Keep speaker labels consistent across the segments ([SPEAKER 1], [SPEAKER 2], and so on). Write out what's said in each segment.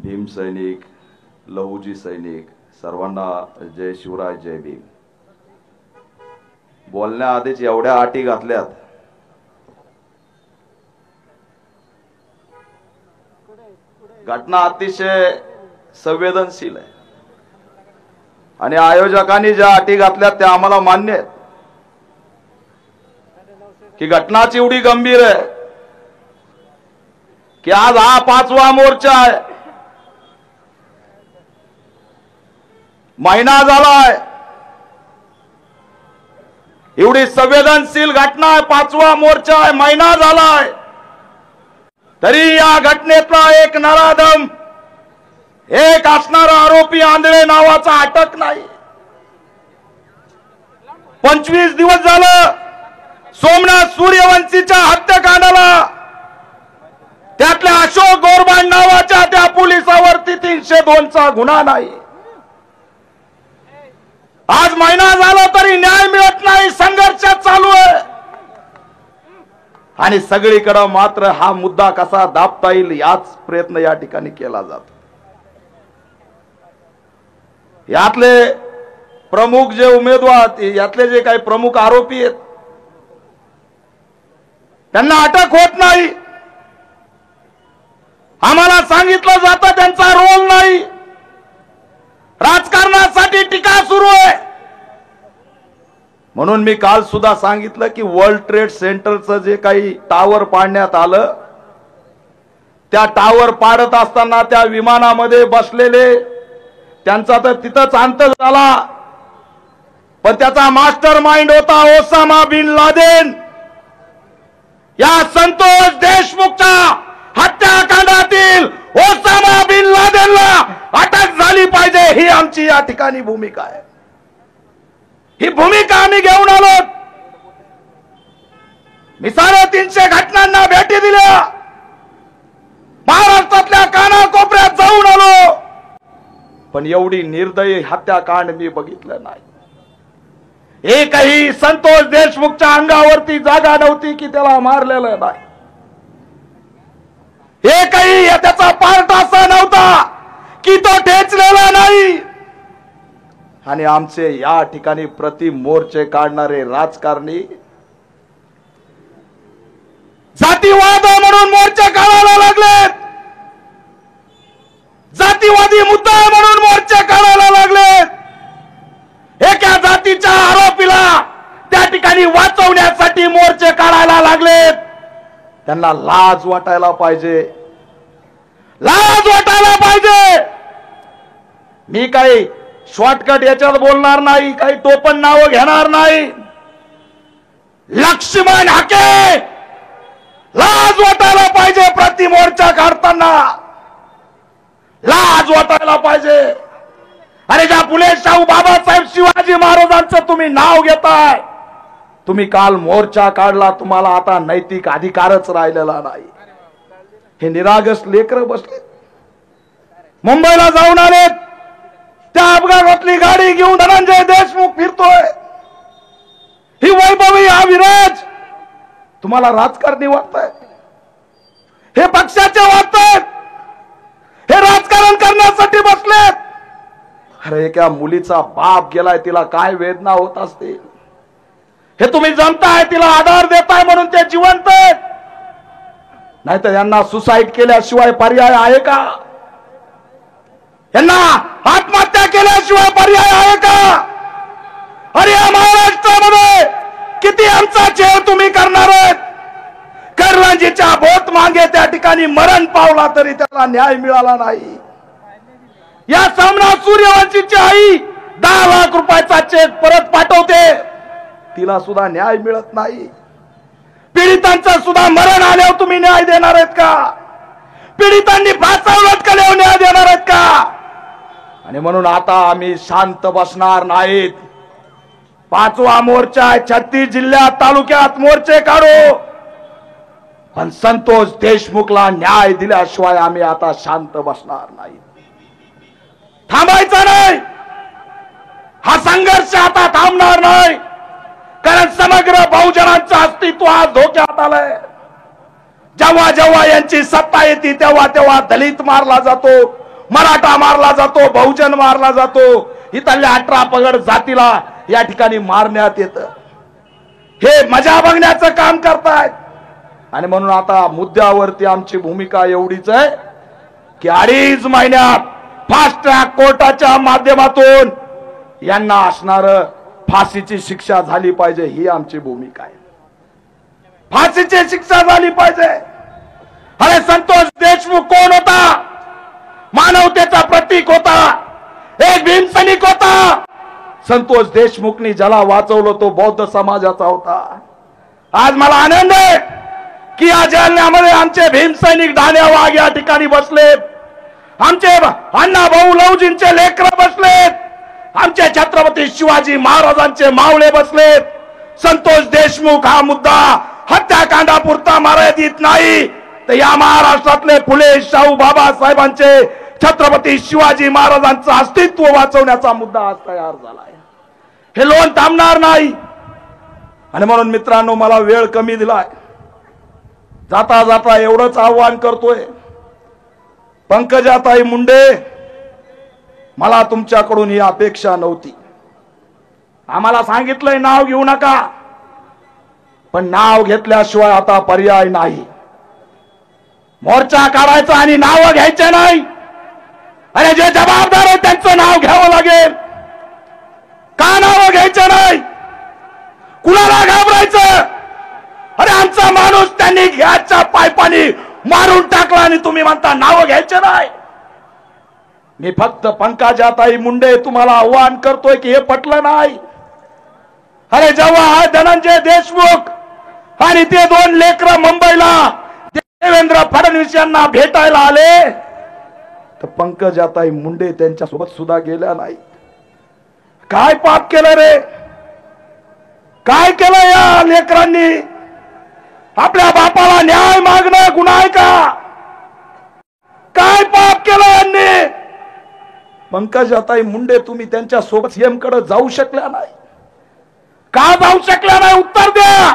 [SPEAKER 1] भीम सैनिक, लहुजी सैनिक सर्वांना जय शिवराय, जय भीम. बोलण्याआधीच एवढ्या अटी घातल्यात. घटना अतिशय संवेदनशील आहे आणि आयोजकांनी ज्या अटी घातल्यात त्या आम्हाला मान्य आहेत की घटनाची एवढी गंभीर आहे की आज हा 5वा मोर्चा आहे. महिना झालाय. एवढी संवेदनशील घटना आहे. 5वा मोर्चा आहे. महिना झालाय. तरी या घटनेतला एक नराधम, एक असणारा आरोपी आंधळे नावाचा अटक नाही. 25 दिवस झालं सोमनाथ सूर्यवंशीच्या हत्याकांडाला त्यातल्या अशोक गोरबांड नावाच्या त्या पोलिसावरती 302चा गुन्हा नाही. आज महिना झाला तरी न्याय मिळत नाही. संघर्ष चालू आहे आणि सगळीकडे मात्र हा मुद्दा कसा दाबता येईल याच प्रयत्न या ठिकाणी केला जातो. यातले प्रमुख जे उमेदवार, यातले जे काही प्रमुख आरोपी आहेत त्यांना अटक होत नाही. आम्हाला सांगितलं जातं त्यांचा रोल नाही. राजकारणासाठी टीका सुरू आहे. म्हणून मी काल सुद्धा सांगितलं की वर्ल्ड ट्रेड सेंटरचं जे काही टावर पाडण्यात आलं, त्या टावर पाडत असताना त्या विमानामध्ये बसलेले त्यांचा तर तिथंच अंत झाला, पण त्याचा मास्टर माइंड होता ओसामा बिन लादेन. या संतोष देशमुखच्या हत्याकांडातील ओसामा बिन लादेनला अटक झाली पाहिजे, ही आमची या ठिकाणी भूमिका आहे. ही भूमिका आम्ही घेऊन आलो. मी 350 घटनांना भेटी दिल्या. महाराष्ट्रातल्या कानाकोपऱ्यात जाऊन आलो, पण एवढी निर्दयी हत्याकांड मी बघितलं नाही. एकही संतोष देशमुखच्या अंगावरती जागा नव्हती की त्याला मारलेलं नाही. एकही त्याचा पार्ट असा नव्हता की तो ठेचलेला नाही. आणि आमचे या ठिकाणी प्रति मोर्चे काढणारे राजकारणी जातीवाद म्हणून मोर्चे काढायला लागलेत. जातीवादी मुद्दा म्हणून मोर्चे काढायला लागलेत. एका जातीच्या आरोपीला त्या ठिकाणी वाचवण्यासाठी मोर्चे काढायला लागलेत. त्यांना लाज वाटायला पाहिजे. लाज वाटायला पाहिजे. मी काही शॉर्टकट याच्यात बोलणार नाही, काही टोपण नाव घेणार नाही. लक्ष्मण हाके, लाज वाटायला पाहिजे. प्रति मोर्चा काढताना लाज वाटायला पाहिजे. अरे ज्या फुले शाहू बाबासाहेब शिवाजी महाराजांचं तुम्ही नाव घेताय, तुम्ही काल मोर्चा काढला, तुम्हाला आता नैतिक अधिकारच राहिलेला नाही. हे निरागस लेकर बसले, मुंबईला जाऊन आलेत. त्या अपघातातली गाडी घेऊन धनंजय देशमुख फिरतोय. ही वैभवी, हा विराज तुम्हाला राजकारणी वाटतायत? हे पक्षाचे वाटतायत? हे राजकारण करण्यासाठी बसलेत? अरे एका मुलीचा बाप गेलाय, तिला काय वेदना होत असतील. हे तुम्ही जमताय, तिला आधार देताय म्हणून ते जिवंत आहेत. नाहीतर यांना सुसाईड केल्याशिवाय पर्याय आहे का? यांना आत्महत्या केल्याशिवाय पर्याय आहे का? अरे या महाराष्ट्रामध्ये किती आमचा छळ तुम्ही करणार आहेत? कर्लांजीच्या भोत मागे त्या ठिकाणी मरण पावला तरी त्याला न्याय मिळाला नाही. या सोमनाथ सूर्यवंशीची आई 10 लाख रुपयाचा चेक परत पाठवते, तिला सुद्धा न्याय मिळत नाही. पीडितांचं सुद्धा मरण आल्यावर तुम्ही न्याय देणार आहेत का? पीडितांनी फासावलट केल्यावर न्याय देणार आहेत का? आणि म्हणून आता आम्ही शांत बसणार नाहीत. 5वा मोर्चा आहे. 36 जिल्ह्यात, तालुक्यात मोर्चे काढू, पण संतोष देशमुखला न्याय दिल्याशिवाय आम्ही आता शांत बसणार नाही. थांबायचं नाही. हा संघर्ष आता थांबणार नाही. कारण समग्र बहुजनांचं अस्तित्व आज धोक्यात आलंय. जेव्हा जेव्हा यांची सत्ता येते तेव्हा तेव्हा दलित मारला जातो, मराठा मारला जातो, बहुजन मारला जातो, इथल्या 18 पगड जातीला या ठिकाणी मारण्यात येतं. हे मजा बघण्याचं काम करतायत. आणि म्हणून आता मुद्द्यावरती आमची भूमिका एवढीच आहे की 2.5 महिन्यात फास्ट ट्रॅक कोर्टाच्या माध्यमातून यांना असणार फाशीची शिक्षा झाली पाहिजे, ही आमची भूमिका आहे. फाशीची शिक्षा झाली पाहिजे. अरे संतोष देशमुख कोण होता? मानवतेचा प्रतीक होता, एक भीमसैनिक होता. संतोष देशमुखनी ज्याला वाचवलं तो बौद्ध समाजाचा होता. आज मला आनंद आहे की या जालन्यामध्ये आमचे भीमसैनिक ढाण्या वाघ या ठिकाणी बसलेत, आमचे अण्णा भाऊ लवजींचे लेकर बसलेत, आमचे छत्रपती शिवाजी महाराजांचे मावळे बसलेत. संतोष देशमुख हा मुद्दा हत्याकांडापुरता मर्यादित नाही, तर या महाराष्ट्रातले फुले शाहू बाबासाहेबांचे छत्रपती शिवाजी महाराजांचं अस्तित्व वाचवण्याचा मुद्दा आज तयार झाला आहे. हे लोन थांबणार नाही. आणि म्हणून मित्रांनो, मला वेळ कमी दिलाय, जाता जाता एवढंच आव्हान करतोय, पंकजाताई मुंडे, मला तुमच्याकडून ही अपेक्षा नव्हती. आम्हाला सांगितलंय नाव घेऊ नका, पण नाव घेतल्याशिवाय आता पर्याय नाही. मोर्चा काढायचा आणि नाव घ्यायचे नाही. अरे जे जबाबदार आहे त्यांचं नाव घ्यावं लागेल. का नाव घ्यायचं नाही? कुणाला घाबरायचं? अरे आमचा माणूस त्यांनी घ्यायच्या पायपानी मारून टाकला आणि तुम्ही म्हणता नाव घ्यायचे नाही. मी फक्त पंकजाताई मुंडे तुम्हाला आव्हान करतोय की हे पटलं नाही. अरे जेव्हा हा धनंजय देशमुख आणि ते 2 लेकर मुंबईला देवेंद्र फडणवीस यांना भेटायला आले, तर पंकजाताई मुंडे त्यांच्या सोबत सुद्धा गेल्या नाही. काय पाप केलं रे? काय केलं या लेकरांनी? आपल्या बापाला न्याय मागणं गुन्हा आहे का? काय पाप केलं यांनी? पंकजाताई मुंडे, तुम्ही त्यांच्या सोबत सीएम कडे जाऊ शकल्या नाही. का जाऊ शकल्या नाही? उत्तर द्या.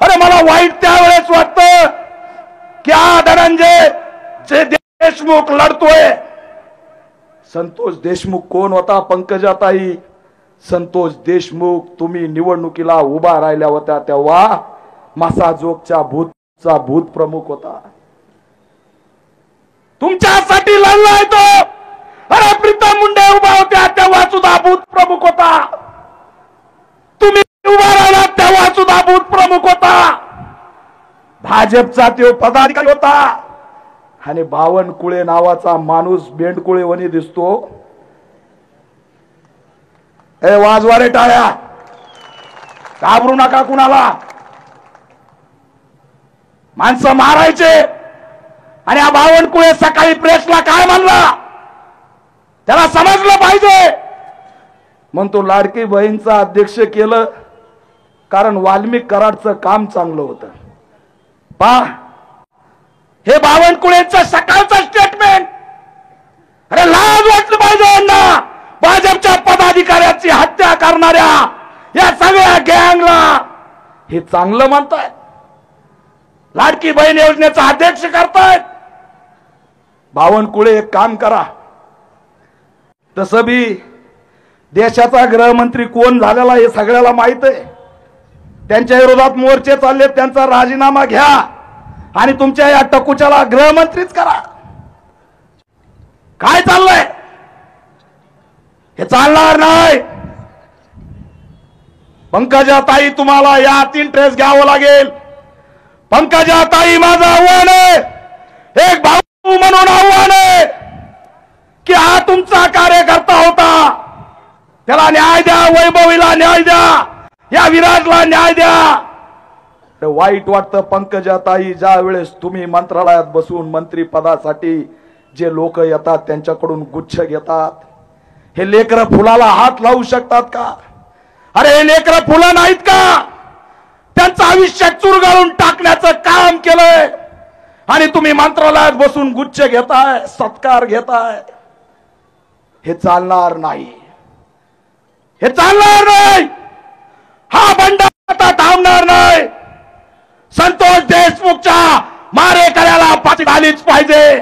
[SPEAKER 1] अरे मला वाईट त्यावेळेस वाटतं की हा धनंजय देशमुख लढतोय. संतोष देशमुख कोण होता? पंकजाताई, संतोष देशमुख तुम्ही निवडणुकीला उभा राहिल्या होत्या तेव्हा मसाजोगच्या भूतचा भूत प्रमुख होता. तुमच्यासाठी लढलाय तो. अरे प्रीतम मुंडे उभा होत्या तेव्हा सुद्धा भूत प्रमुख होता. तुम्ही उभा राहिला तेव्हा सुद्धा भूत प्रमुख होता. भाजपचा तो पदाधिकारी होता. आणि बावनकुळे नावाचा माणूस बेंडकुळे वनी दिसतो. ए वाजवारे टाळ्या, घाबरू नका कुणाला. माणसं मारायचे. आणि हा बावनकुळे सकाळी प्रेसला काय म्हणला त्याला समजलं पाहिजे. म्हणतो लाडकी बहीणचं अध्यक्ष केलं कारण वाल्मिक कराडचं काम चांगलं होतं. पहा हे बावनकुळेचं सकाळचं स्टेटमेंट. अरे लाज वाटलं पाहिजे यांना. भाजपच्या पदाधिकाऱ्याची हत्या करणाऱ्या या सगळ्या गँगला हे चांगलं म्हणतायत. लाडकी बहीण योजनेचा अध्यक्ष करतायत. बावनकुळे एक काम करा, तसं बी देशाचा गृहमंत्री कोण झालेला हे सगळ्याला माहित आहे. त्यांच्या विरोधात मोर्चे चालले, त्यांचा राजीनामा घ्या आणि तुमच्या या टकुच्याला गृहमंत्रीच करा. काय चाललंय? हे चालणार नाही. पंकजाताई तुम्हाला यात इंटरेस्ट घ्यावं लागेल. पंकजाताई माझं आव्हान आहे, एक भाऊ म्हणून आव्हान आहे की हा तुमचा कार्यकर्ता होता, त्याला न्याय द्या. वैभवीला न्याय द्या, या विराजला न्याय द्या. वाईट वाटतं पंकजाताई, ज्या वेळेस तुम्ही मंत्रालयात बसून मंत्री पदासाठी जे लोक येतात त्यांच्याकडून गुच्छ घेतात, हे लेकरं फुलाला हात लावू शकतात का? अरे हे लेकरं फुलं नाहीत का? त्यांचं आयुष्य चुरगाळून टाकण्याचं काम केलंय आणि तुम्ही मंत्रालयात बसून गुच्छ घेताय, सत्कार घेताय. हे चालणार नाही. हे चालणार नाही. हा बंड आता थांबणार नाही. संतोष देशमुखच्या मारेकऱ्याला फाशी झालीच पाहिजे.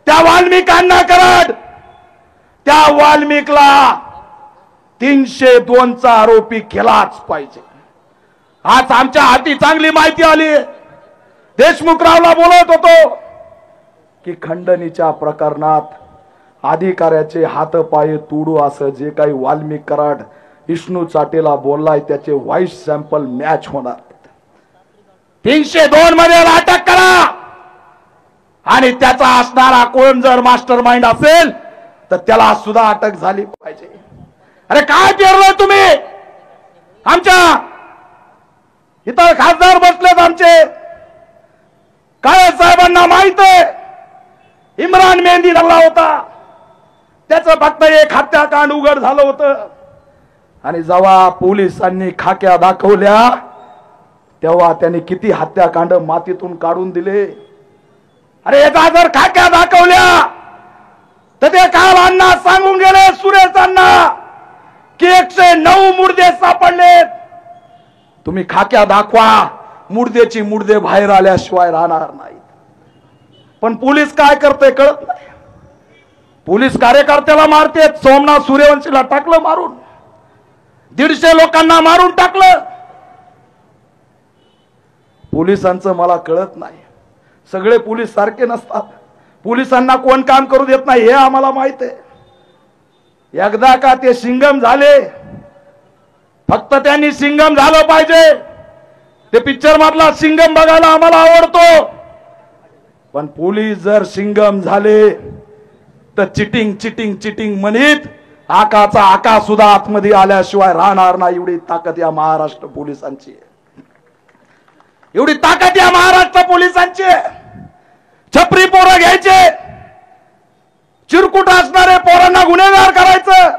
[SPEAKER 1] त्या वाल्मिकांना कराड, त्या वाल्मिकला 302 चा आरोपी केलाच पाहिजे। आज आमच्या हाती चांगली माहिती आली। देशमुखरावला बोलत होतो की खंडणीच्या प्रकरणात अधिकाऱ्याचे हातपाय तुडू असं जे काही वाल्मिक कराड विष्णू चाटेला बोललाय त्याचे व्हॉइस सॅम्पल मॅच होणार। 302 मध्ये अटक करा आणि त्याचा असणारा कोण जर मास्टर माइंड असेल तर त्याला सुद्धा अटक झाली पाहिजे। अरे काय पेरलं तुम्ही? आमच्या इथं खासदार बसलेत आमचे, काळे साहेबांना माहित आहे इम्रान मेहंदी धरला होता, त्याचं फक्त एक हत्याकांड उघड झालं होतं आणि जेव्हा पोलिसांनी खाक्या दाखवल्या तेव्हा त्यांनी किती हत्याकांड मातीतून काढून दिले। अरे याचा जर खाक्या दाखवल्या तर ते काल अण्णा सांगून गेले सुरेश अण्णा की 109 मुर्दे सापडलेत। तुम्ही खाक्या दाखवा, मुर्देची मुर्दे बाहेर आल्याशिवाय राहणार नाही। पण पोलीस काय करते कळत नाही। पोलीस कार्यकर्त्याला मारते, सोमनाथ सूर्यवंशीला टाकलं मारून, 150 लोकांना मारून टाकलं। पोलिसांचं मला कळत नाही, सगळे पोलीस सारखे नसतात, पोलिसांना कोण काम करू देत नाही हे आम्हाला माहित आहे। एकदा का ते सिंगम झाले, फक्त त्यांनी सिंगम झालं पाहिजे। ते पिक्चर मधला सिंगम बघायला आम्हाला आवडतो, पण पोलीस जर सिंगम झाले तर चिटिंग चिटिंग चिटिंग म्हणित आकाचा आका सुद्धा आतमध्ये आल्याशिवाय राहणार नाही। एवढी ताकद या महाराष्ट्र पोलिसांची आहे, एवढी ताकद या महाराष्ट्र पोलिसांची आहे। छपरी पोरं घ्यायचे, चिरकुट असणारे पोरांना गुन्हेगार करायचं।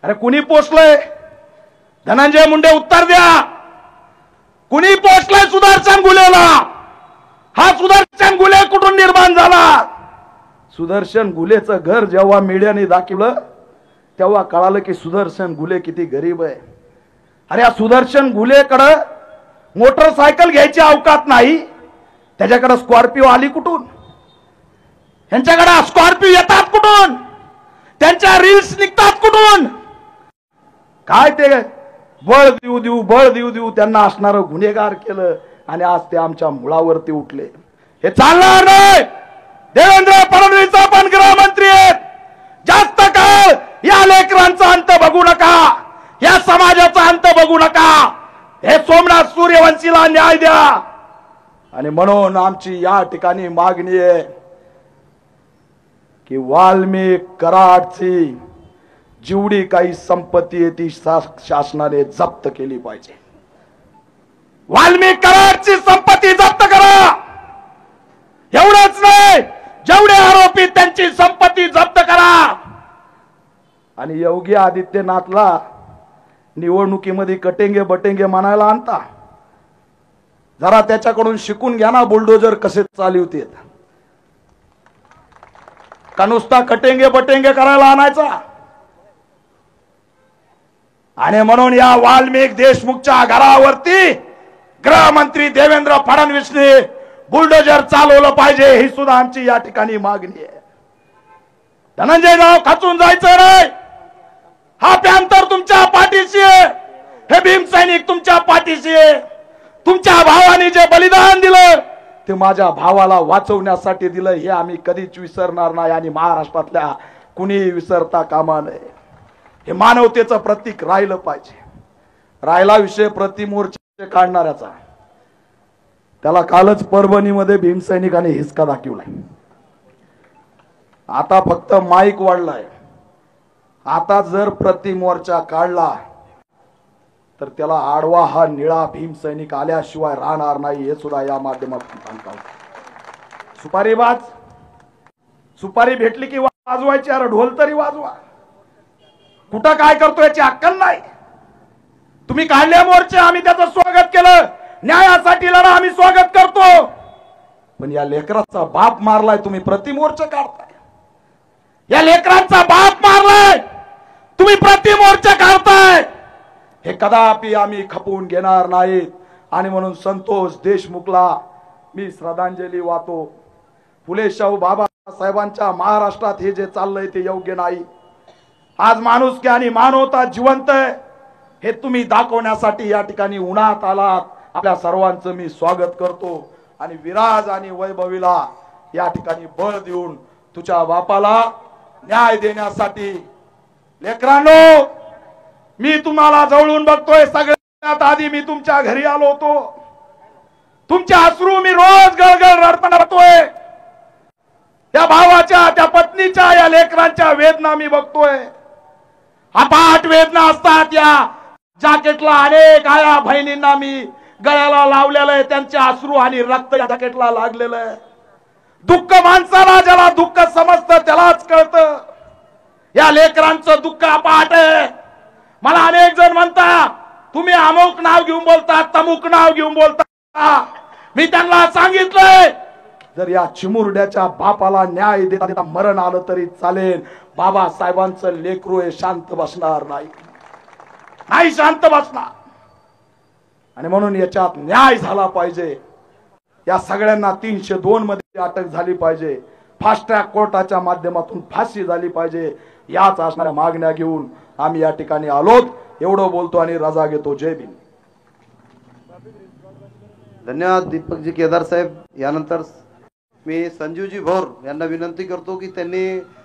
[SPEAKER 1] अरे कुणी पोचलंय? धनंजय मुंडे उत्तर द्या, कुणी पोचलंय सुदर्शन गुलेला? हा सुदर्शन गुले कुठून निर्माण झाला? सुदर्शन गुलेचं घर जेव्हा मीडियाने दाखवलं तेव्हा कळालं की सुदर्शन गुले किती गरीब आहे। अरे या सुदर्शन गुलेकडे मोटरसायकल घ्यायची अवकात नाही, त्याच्याकडे स्कॉर्पिओ आली कुठून? यांच्याकडे स्कॉर्पिओ येतात कुठून? त्यांच्या रील्स निघतात कुठून? काय ते बळ देऊ देऊ बळ देऊ देऊ त्यांना असणारं गुन्हेगार केलं आणि आज ते आमच्या मुळावरती उठले। हे चालणार नाही। देवेंद्र फडणवीस आपण गृहमंत्री आहेत, जास्त काळ या लेकरांचा अंत बघू नका, या समाजाचा अंत बघू नका। हे सोमनाथ सूर्यवंशीला न्याय द्या। आणि म्हणून आमची या ठिकाणी मागणी आहे की वाल्मिक कराडची जेवढी काही संपत्ती आहे ती शासनाने जप्त केली पाहिजे। वाल्मिक कराडची संपत्ती जप्त करा। एवढंच नाही, जेवढे आरोपी त्यांची संपत्ती जप्त करा। आणि योगी आदित्यनाथला निवडणुकीमध्ये कटेंगे बटेंगे म्हणायला आणता, जरा त्याच्याकडून शिकून घ्या ना, बुलडोजर कसे चालवते का नुसता कटेंगे बटेंगे करायला आणायचा। आणि म्हणून या वाल्मिक देशमुखच्या घरावरती गृहमंत्री देवेंद्र फडणवीसने बुलडोजर चालवलं पाहिजे, ही सुद्धा आमची या ठिकाणी मागणी आहे। धनंजय राव खचून जायचं नाही। हा पॅंथर तुमच्या पाठीशी आहे, हे भीम सैनिक तुमच्या पाठीशी आहे। तुमच्या भावाने जे बलिदान दिलं ते माझ्या भावाला वाचवण्यासाठी दिलं, हे आम्ही कधीच विसरणार नाही आणि महाराष्ट्रातल्या कुणी विसरता कामा नये। हे मानवतेचं प्रतीक राहिलं पाहिजे। राहिला विषय प्रतिमोर्चे काढणाऱ्याचा, त्याला कालच परभणीमध्ये भीमसैनिकांनी हिसका दाखवलाय। आता फक्त माईक वाढलाय, आता जर प्रतिमोर्चा काढला तर त्याला आडवा हा निळा भीमसैनिक आल्याशिवाय राहणार नाही, हे सुद्धा या माध्यमातून सांगतो। सुपारीबाज, सुपारी भेटली की वाजवायची, अरे ढोल तरी वाजवा। कुठं काय करतो याची अक्कल नाही। तुम्ही काढल्या मोर्चे, आम्ही त्याचं स्वागत केलं, न्यायासाठी लढा, आम्ही स्वागत करतो। पण या लेकराचा बाप मारलाय, तुम्ही प्रतिमोर्चा काढताय। या लेकरांचा बाप मारलाय, तुम्ही प्रतिमोर्चा काढताय। हे कदापि आम्ही खपवून घेणार नाहीत। आणि म्हणून संतोष देशमुखला मी श्रद्धांजली वाहतो। फुले शाहू बाबासाहेबांच्या महाराष्ट्रात हे जे चाललंय ते योग्य नाही। आज माणुसकी आणि मानवता जिवंत आहे हे तुम्ही दाखवण्यासाठी या ठिकाणी उन्हात आलात। आपल्या सर्वांचं मी स्वागत करतो आणि विराज आणि वैभवीला या ठिकाणी बळ देऊन तुझ्या बापाला न्याय देण्यासाठी लेकरांनो मी तुम्हाला जवळून बघतोय। सगळ्यात आधी मी तुमच्या घरी आलो होतो, तुमचे अश्रू मी रोज गळगळ रडताना बघतोय। त्या भावाच्या त्या पत्नीच्या या लेकरांच्या वेदना मी बघतोय। अपाट वेदना असतात। या जॅकेटला अनेक आया बहिणींना मी गळ्याला लावलेलं आहे, त्यांचे अश्रू आणि रक्त या जॅकेटला लागलेलं आहे। दुःख माणसाला ज्याला दुःख समजतं त्यालाच कळतं। या लेकरांचं दुःख अपाट आहे। मला अनेक जण म्हणतात तुम्ही अमुक नाव घेऊन बोलता, तमुक नाव घेऊन बोलता। मी त्यांना सांगितलंय जर या चिमुरड्याच्या बापाला न्याय देता देता मरण आलं तरी चालेल, बाबासाहेबांचं लेकरू हे शांत बसणार नाही शांत बसणार। आणि म्हणून याच्यात न्याय झाला पाहिजे। या सगळ्यांना 302 मध्ये अटक झाली पाहिजे, फास्ट ट्रॅक कोर्टाच्या माध्यमातून फाशी झाली पाहिजे। याच असणाऱ्या मागण्या घेऊन आम्ही या ठिकाणी आलोत। एवढं बोलतो आणि रजा घेतो। जय भीम।
[SPEAKER 2] धन्यवाद दीपकजी केदार साहेब। यानंतर मी संजीवजी भोर यांना विनंती करतो की त्यांनी